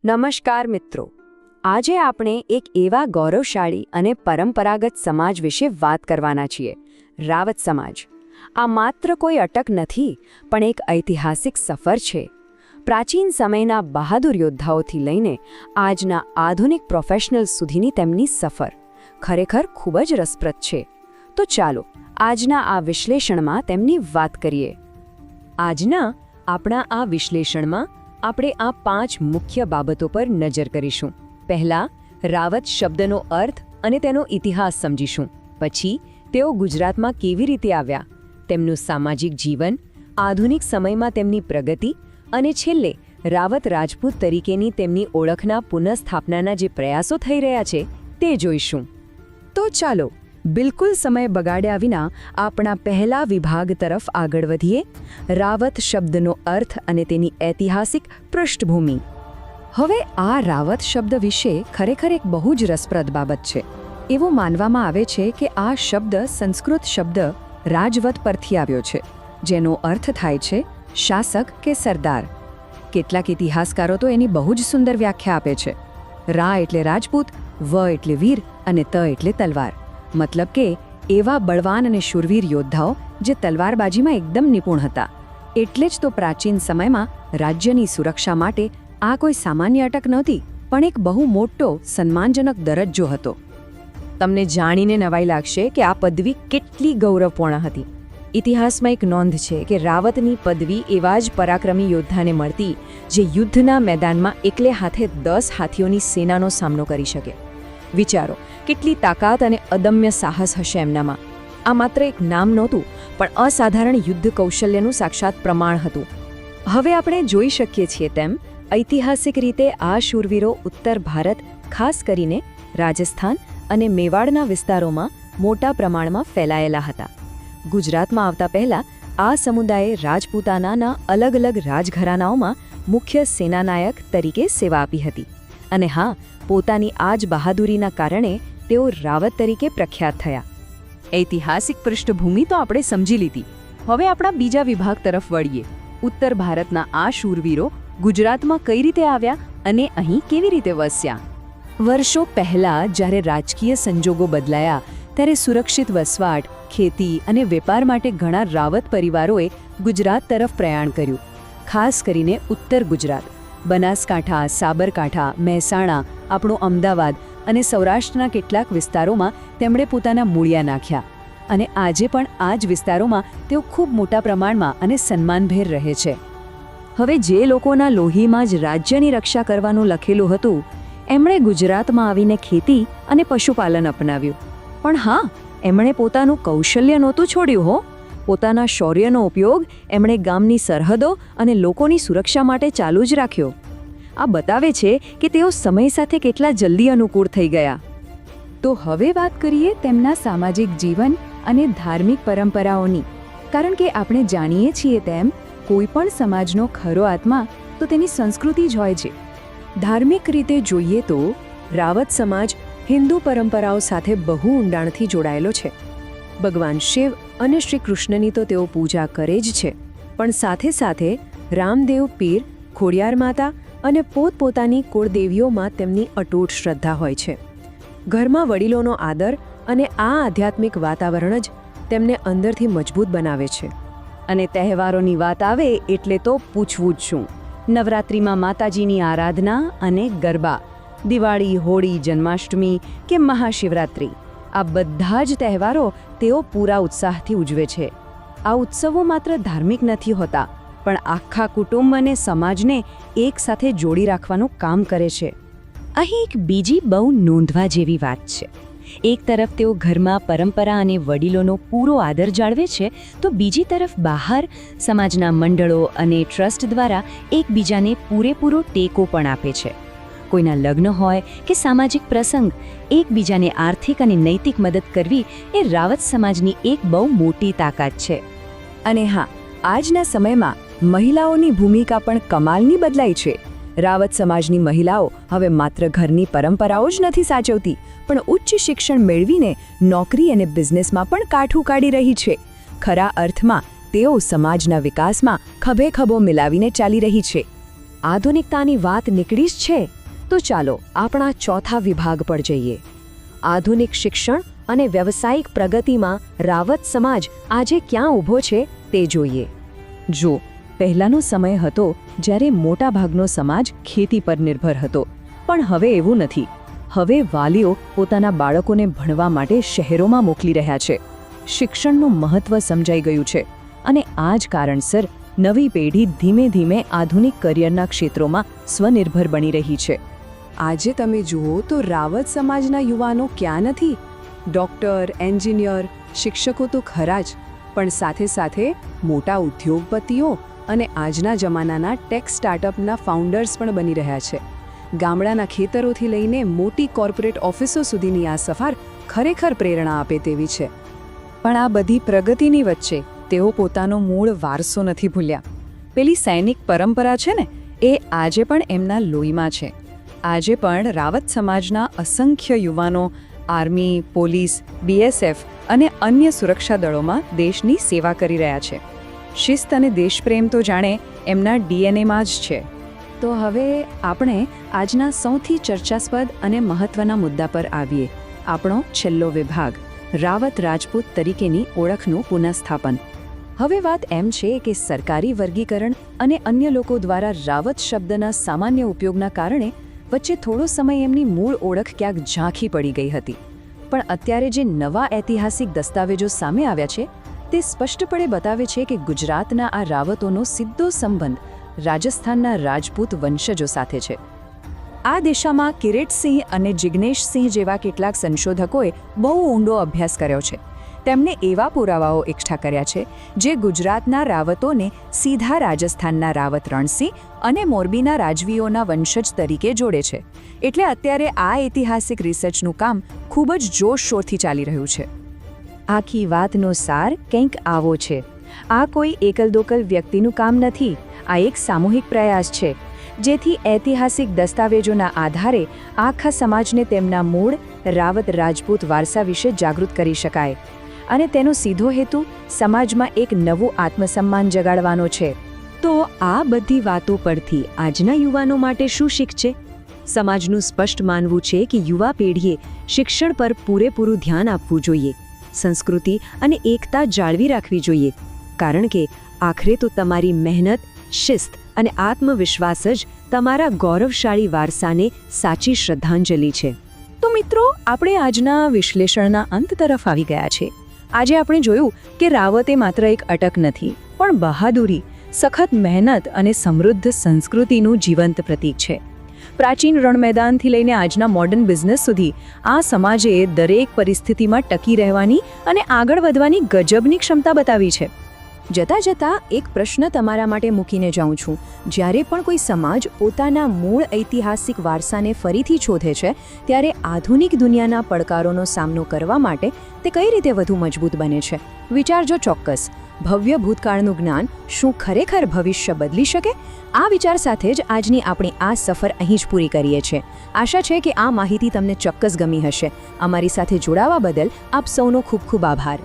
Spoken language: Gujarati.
નમસ્કાર મિત્રો, આજે આપણે એક એવા ગૌરવશાળી અને પરંપરાગત સમાજ વિશે વાત કરવાના છીએ, રાવત સમાજ. આ માત્ર કોઈ અટક નથી, પણ એક ઐતિહાસિક સફર છે. પ્રાચીન સમયના બહાદુર યોદ્ધાઓથી લઈને આજના આધુનિક પ્રોફેશનલ્સ સુધીની તેમની સફર ખરેખર ખૂબ જ રસપ્રદ છે. તો ચાલો આજના આ વિશ્લેષણમાં તેમની વાત કરીએ. આજના આપણા આ વિશ્લેષણમાં આપણે આ 5 મુખ્ય બાબતો પર નજર કરીશું. પહેલા, રાવત શબ્દનો અર્થ અને તેનો ઇતિહાસ સમજીશું. પછી તેઓ ગુજરાતમાં કેવી રીતે આવ્યા, તેમનું સામાજિક જીવન, આધુનિક સમયમાં તેમની પ્રગતિ અને છેલ્લે રાવત રાજપૂત તરીકેની તેમની ઓળખના પુનઃસ્થાપનાના જે પ્રયાસો થઈ રહ્યા છે તે જોઈશું. તો ચાલો બિલકુલ સમય બગાડ્યા વિના આપણા પહેલા વિભાગ તરફ આગળ વધીએ, રાવત શબ્દનો અર્થ અને તેની ઐતિહાસિક પૃષ્ઠભૂમિ. હવે આ રાવત શબ્દ વિશે ખરેખર એક બહુ જ રસપ્રદ બાબત છે. એવું માનવામાં આવે છે કે આ શબ્દ સંસ્કૃત શબ્દ રાજવત પરથી આવ્યો છે, જેનો અર્થ થાય છે શાસક કે સરદાર. કેટલાક ઇતિહાસકારો તો એની બહુ જ સુંદર વ્યાખ્યા આપે છે. રા એટલે રાજપૂત, વ એટલે વીર અને ત એટલે તલવાર. મતલબ કે એવા બળવાન અને શૂરવીર યોદ્ધાઓ જે તલવારબાજીમાં એકદમ નિપુણ હતા. એટલે જ તો પ્રાચીન સમયમાં રાજ્યની સુરક્ષા માટે આ કોઈ સામાન્ય અટક નહોતી, પણ એક બહુ મોટો સન્માનજનક દરજ્જો હતો. તમને જાણીને નવાઈ લાગશે કે આ પદવી કેટલી ગૌરવપૂર્ણ હતી. ઇતિહાસમાં એક નોંધ છે કે રાવતની પદવી એવા જ પરાક્રમી યોદ્ધાને મળતી જે યુદ્ધના મેદાનમાં એકલે હાથે 10 હાથીઓની સેનાનો સામનો કરી શકે. વિચારો, કેટલી તાકાત અને અદમ્ય સાહસ હશે એમનામાં. આ માત્ર એક નામ નહોતું, પણ અસાધારણ યુદ્ધ કૌશલ્યનું સાક્ષાત પ્રમાણ હતું. હવે આપણે જોઈ શકીએ છીએ તેમ ઐતિહાસિક રીતે આ શૂરવીરો ઉત્તર ભારત, ખાસ કરીને રાજસ્થાન અને મેવાડના વિસ્તારોમાં મોટા પ્રમાણમાં ફેલાયેલા હતા. ગુજરાતમાં આવતા પહેલા આ સમુદાયે રાજપૂતાનાના અલગ અલગ રાજઘરાનાઓમાં મુખ્ય સેનાનાયક તરીકે સેવા આપી હતી. અને હા, પોતાની આ જ બહાદુરીના કારણે તેઓ રાવત તરીકે પ્રખ્યાત થયા. ઐતિહાસિક પૃષ્ઠભૂમિ તો આપણે સમજી લીધી. હવે આપણા બીજા વિભાગ તરફ વળીએ. ઉત્તર ભારતના આ શૂરવીરો ગુજરાતમાં કઈ રીતે આવ્યા અને અહીં કેવી રીતે વસ્યા. વર્ષો પહેલા જ્યારે રાજકીય સંજોગો બદલાયા, ત્યારે સુરક્ષિત વસવાટ, ખેતી અને વેપાર માટે ઘણા રાવત પરિવારોએ ગુજરાત તરફ પ્રયાણ કર્યું. ખાસ કરીને ઉત્તર ગુજરાત, બનાસકાંઠા, સાબરકાંઠા, મહેસાણા, આપણું અમદાવાદ અને સૌરાષ્ટ્રના કેટલાક વિસ્તારોમાં તેમણે પોતાના મૂળિયા નાખ્યા. અને આજે પણ આ જ વિસ્તારોમાં તેઓ ખૂબ મોટા પ્રમાણમાં અને સન્માનભેર રહે છે. હવે જે લોકોના લોહીમાં જ રાજ્યની રક્ષા કરવાનું લખેલું હતું, એમણે ગુજરાતમાં આવીને ખેતી અને પશુપાલન અપનાવ્યું. પણ હા, એમણે પોતાનું કૌશલ્ય નહોતું છોડ્યું હો. પોતાના શૌર્યનો ઉપયોગ એમણે ગામની સરહદો અને લોકોની સુરક્ષા માટે ચાલુ જ રાખ્યો. આ બતાવે છે કે તેઓ સમય સાથે કેટલા જલ્દી અનુકૂળ થઈ ગયા. તો હવે વાત કરીએ તેમના સામાજિક જીવન અને ધાર્મિક પરંપરાઓની. કારણ કે આપણે જાણીએ છીએ તેમ કોઈ પણ સમાજનો ખરો આત્મા તો તેની સંસ્કૃતિ જ હોય છે. ધાર્મિક રીતે જોઈએ તો રાવત સમાજ હિન્દુ પરંપરાઓ સાથે બહુ ઊંડાણથી જોડાયેલો છે. ભગવાન શિવ અને શ્રી કૃષ્ણની તો તેઓ પૂજા કરે જ છે, પણ સાથે સાથે રામદેવ પીર, ખોડિયાર માતા અને પોતપોતાની કુળદેવીઓમાં તેમની અતૂટ શ્રદ્ધા હોય છે. ઘરમાં વડીલોનો આદર અને આ આધ્યાત્મિક વાતાવરણ જ તેમને અંદરથી મજબૂત બનાવે છે. અને તહેવારોની વાત આવે એટલે તો પૂછવું જ શું. નવરાત્રિમાં માતાજીની આરાધના અને ગરબા, દિવાળી, હોળી, જન્માષ્ટમી કે મહાશિવરાત્રિ, આ બધા જ તહેવારો તેઓ પૂરા ઉત્સાહથી ઉજવે છે. આ ઉત્સવો માત્ર ધાર્મિક નથી હોતા, પણ આખા કુટુંબ અને સમાજને એક સાથે જોડી રાખવાનું કામ કરે છે. અહીં એક બીજી બહુ નોંધવા જેવી વાત છે. એક તરફ તેઓ ઘરમાં પરંપરા અને વડીલોનો પૂરો આદર જાળવે છે, તો બીજી તરફ બહાર સમાજના મંડળો અને ટ્રસ્ટ દ્વારા એકબીજાને પૂરેપૂરો ટેકો પણ આપે છે. કોઈના લગ્ન હોય કે સામાજિક પ્રસંગ, એકબીજાને આર્થિક અને નૈતિક મદદ કરવી એ રાવત સમાજની એક બહુ મોટી તાકાત છે. અને હા, આજના સમયમાં મહિલાઓની ભૂમિકા પણ કમાલની બદલાઈ છે. રાવત સમાજની મહિલાઓ હવે માત્ર ઘરની પરંપરાઓ જ નથી સાચવતી, પણ ઉચ્ચ શિક્ષણ મેળવીને નોકરી અને બિઝનેસમાં પણ કાઠું કાઢી રહી છે. ખરા અર્થમાં તેઓ સમાજના વિકાસમાં ખભે ખભો મિલાવીને ચાલી રહી છે. આધુનિકતાની વાત નીકળી જ છે તો ચાલો આપણા ચોથા વિભાગ પર જઈએ. આધુનિક શિક્ષણ અને વ્યવસાયિક પ્રગતિમાં રાવત સમાજ આજે ક્યાં ઊભો છે તે જોઈએ. જો પહેલાંનો સમય હતો જ્યારે મોટાભાગનો સમાજ ખેતી પર નિર્ભર હતો, પણ હવે એવું નથી. હવે વાલીઓ પોતાના બાળકોને ભણવા માટે શહેરોમાં મોકલી રહ્યા છે. શિક્ષણનું મહત્ત્વ સમજાઈ ગયું છે અને આ જ કારણસર નવી પેઢી ધીમે ધીમે આધુનિક કરિયરના ક્ષેત્રોમાં સ્વનિર્ભર બની રહી છે. આજે તમે જુઓ તો રાવત સમાજના યુવાનો ક્યાં નથી. ડૉક્ટર, એન્જિનિયર, શિક્ષકો તો ખરા જ, પણ સાથે સાથે મોટા ઉદ્યોગપતિઓ અને આજના જમાનાના ટેક સ્ટાર્ટઅપના ફાઉન્ડર્સ પણ બની રહ્યા છે. ગામડાના ખેતરોથી લઈને મોટી કોર્પોરેટ ઓફિસો સુધીની આ સફર ખરેખર પ્રેરણા આપે તેવી છે. પણ આ બધી પ્રગતિની વચ્ચે તેઓ પોતાનો મૂળ વારસો નથી ભૂલ્યા. પેલી સૈનિક પરંપરા છે ને, એ આજે પણ એમના લોહીમાં છે. આજે પણ રાવત સમાજના અસંખ્ય યુવાનો આર્મી, પોલીસ, BSF અને અન્ય સુરક્ષા દળોમાં દેશની સેવા કરી રહ્યા છે. શિસ્ત અને દેશપ્રેમ તો જાણે એમના DNAમાં જ છે. તો હવે આપણે આજના સૌથી ચર્ચાસ્પદ અને મહત્વના મુદ્દા પર આવીએ. આપણો છેલ્લો વિભાગ, રાવત રાજપૂત તરીકેની ઓળખનું પુનઃસ્થાપન. હવે વાત એમ છે કે સરકારી વર્ગીકરણ અને અન્ય લોકો દ્વારા રાવત શબ્દના સામાન્ય ઉપયોગના કારણે વચ્ચે થોડો સમય એમની મૂળ ઓળખ ક્યાંક ઝાંખી પડી ગઈ હતી. પણ અત્યારે જે નવા ઐતિહાસિક દસ્તાવેજો સામે આવ્યા છે તે સ્પષ્ટપણે બતાવે છે કે ગુજરાતના આ રાવતોનો સીધો સંબંધ રાજસ્થાનના રાજપૂત વંશજો સાથે છે. આ દિશામાં કિરીટસિંહ અને જિગ્નેશસિંહ જેવા કેટલાક સંશોધકોએ બહુ ઊંડો અભ્યાસ કર્યો છે. તેમણે એવા પુરાવાઓ એકઠા કર્યા છે જે ગુજરાતના રાવતોને સીધા રાજસ્થાનના રાવત રણસિંહ અને મોરબીના રાજવીઓના વંશજ તરીકે જોડે છે. એટલે અત્યારે આ ઐતિહાસિક રિસર્ચનું કામ ખૂબ જ જોશશોરથી ચાલી રહ્યું છે. આખી વાતનો સાર કંઈક આવો છે. આ કોઈ એકલદોકલ વ્યક્તિનું કામ નથી. આ એક સામૂહિક પ્રયાસ છે જેથી ઐતિહાસિક દસ્તાવેજોના આધારે આખા સમાજને તેમના મૂળ રાવત રાજપૂત વારસા વિશે જાગૃત કરી શકાય. અને તેનો સીધો હેતુ સમાજમાં એક નવું આત્મસન્માન જગાડવાનો છે. તો આ બધી વાતો પરથી આજના યુવાનો માટે શું શીખ છે? સમાજનું સ્પષ્ટ માનવું છે કે યુવા પેઢીએ શિક્ષણ પર પૂરેપૂરું ધ્યાન આપવું જોઈએ, સંસ્કૃતિ અને એકતા જાળવી રાખવી જોઈએ, કારણ કે આખરે તો તમારી મહેનત, શિસ્ત અને આત્મવિશ્વાસ જ તમારા ગૌરવશાળી વારસાને સાચી શ્રદ્ધાંજલિ છે. તો મિત્રો, આપણે આજના વિશ્લેષણના અંત તરફ આવી ગયા છે. આજે આપણે જોયું કે રાવત એ માત્ર એક અટક નથી, પણ બહાદુરી, સખત મહેનત અને સમૃદ્ધ સંસ્કૃતિનું જીવંત પ્રતીક છે. પ્રાચીન રણ મેદાનથી લઈને આજના મોડર્ન બિઝનેસ સુધી આ સમાજે દરેક પરિસ્થિતિમાં ટકી રહેવાની અને આગળ વધવાની ગજબની ક્ષમતા બતાવી છે. જતાં જતાં એક પ્રશ્ન તમારા માટે મૂકીને જાઉં છું. જ્યારે પણ કોઈ સમાજ પોતાના મૂળ ઐતિહાસિક વારસાને ફરીથી શોધે છે, ત્યારે આધુનિક દુનિયાના પડકારોનો સામનો કરવા માટે તે કઈ રીતે વધુ મજબૂત બને છે? વિચારજો ચોક્કસ. ભવ્ય ભૂતકાળનું જ્ઞાન શું ખરેખર ભવિષ્ય બદલી શકે? આ વિચાર સાથે જ આજની આપણી આ સફર અહીં જ પૂરી કરીએ છીએ. આશા છે કે આ માહિતી તમને ચોક્કસ ગમી હશે. અમારી સાથે જોડાવા બદલ આપ સૌનો ખૂબ ખૂબ આભાર.